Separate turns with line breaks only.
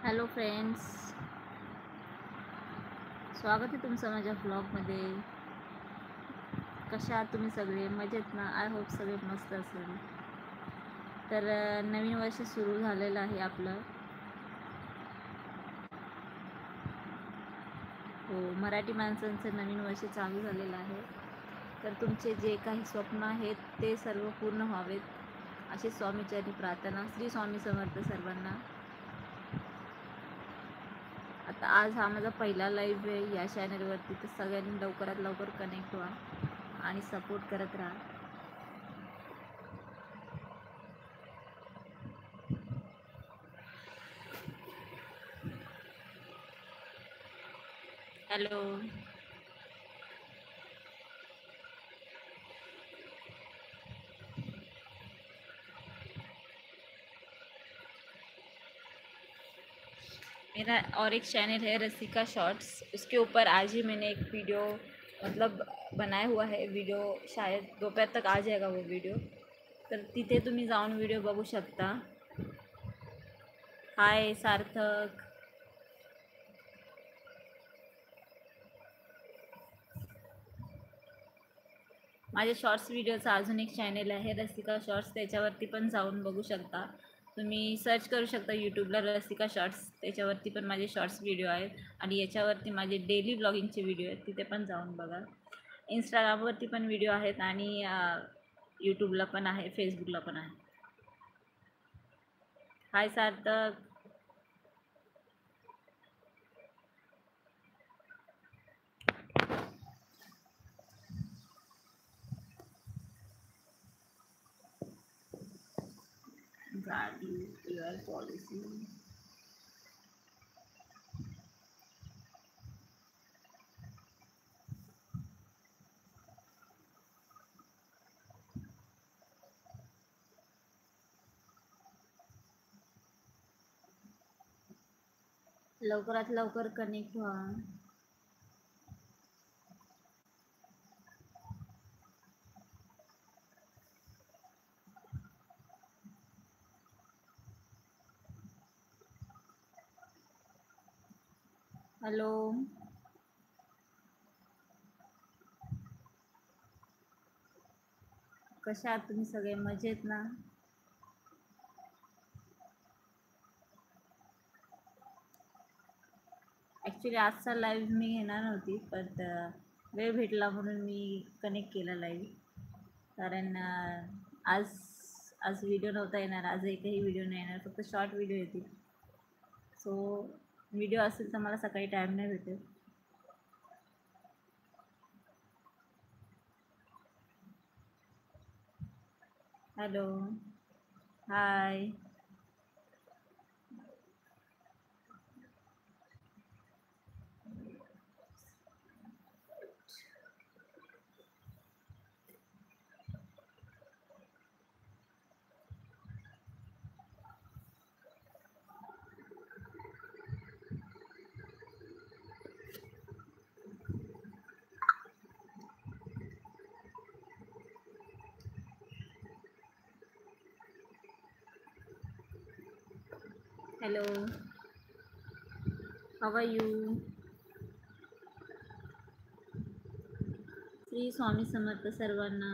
Hello friends, स्वागत आहे तुमचं माझ्या ब्लॉगमध्ये. कशा आहात तुम्ही सगळे? मजेत ना? आय होप सगळे मस्त असेल. तर नवीन वर्ष सुरू झालेलं आहे आपलं. हो, मराठी माणसांचं नवीन वर्ष चालू झालेलं आहे. तर तुमचे जे काही स्वप्न आहेत ते सर्व पूर्ण व्हावेत अशी स्वामीचरणी प्रार्थना. श्री स्वामी समर्थ सर्वांना. आता आज हा माझा पहिला लाईव्ह आहे या चॅनलवरती, तर सगळ्यांनी लवकरात लवकर कनेक्ट व्हा आणि सपोर्ट करत राहा. हॅलो. मेरा और एक चैनल है रसिका शॉर्ट्स, उसके ऊपर आज ही मैंने एक वीडियो मतलब बनाया हुआ है. वीडियो शायद दोपहर तक आ जाएगा वो वीडियो, तर तिथे तुम्ही जाऊन व्हिडिओ बघू शकता. हाय सार्थक. माझ्या शॉर्ट्स व्हिडिओचा अजून एक चॅनल आहे रसिका शॉर्ट्स, त्याच्यावरती पण जाऊन बघू शकता. तुम्ही सर्च करू शकता यूट्यूबला रसिका शॉर्ट्स, त्याच्यावरती पण माझे शॉर्ट्स व्हिडिओ आहेत. आणि याच्यावरती माझे डेली ब्लॉगिंगचे व्हिडिओ आहेत, तिथे पण जाऊन बघा. इंस्टाग्रामवरती पण व्हिडिओ आहेत आणि यूट्यूबला पण आहे, फेसबुकला पण आहे. हाय सार्थक. गाडी युअर पॉलिसी. लवकरात लवकर कनेक्ट व्हा. हॅलो. कशा आहात तुम्ही सगळे? मजेत ना? ॲक्च्युली आजचा लाईव्ह मी घेणार नव्हती, पण वेळ भेटला म्हणून मी कनेक्ट केला लाईव्ह. कारण आज आज व्हिडिओ नव्हता येणार, आज एकही व्हिडिओ नाही येणार, फक्त शॉर्ट व्हिडिओ येतील. सो व्हिडिओ असेल तर मला सकाळी टाईम नाही भेटेल. Hello. Hi. Hello. How are you? Shri Swami Samarth सर्वांना.